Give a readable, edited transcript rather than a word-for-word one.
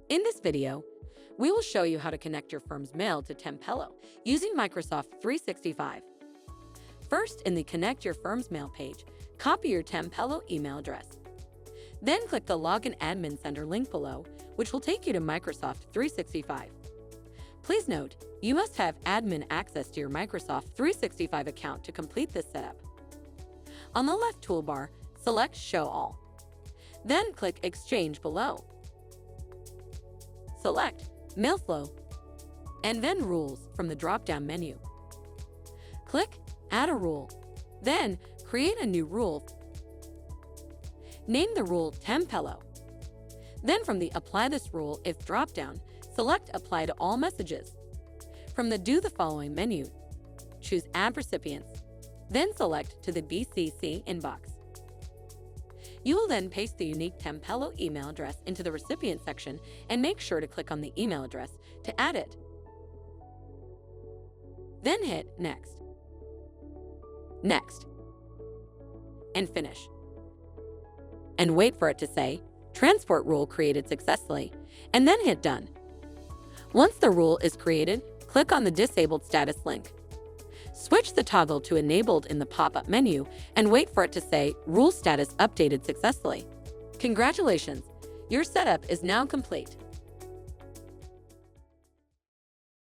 In this video, we will show you how to connect your firm's mail to Tempello using Microsoft 365. First, in the Connect Your Firm's Mail page, copy your Tempello email address. Then click the Login Admin Center link below, which will take you to Microsoft 365. Please note, you must have admin access to your Microsoft 365 account to complete this setup. On the left toolbar, select Show All. Then click Exchange below. Select Mail Flow and then Rules from the drop-down menu. Click Add a Rule. Then create a new rule. Name the rule Tempello. Then from the Apply this rule if drop-down, select Apply to all messages. From the Do the Following menu, choose Add Recipients. Then select to the BCC inbox. You will then paste the unique Tempello email address into the recipient section and make sure to click on the email address to add it. Then hit Next. Next. And finish. And wait for it to say, Transport Rule created successfully, and then hit Done. Once the rule is created, click on the Disabled Status link. Switch the toggle to Enabled in the pop-up menu and wait for it to say Rule Status Updated Successfully. Congratulations! Your setup is now complete.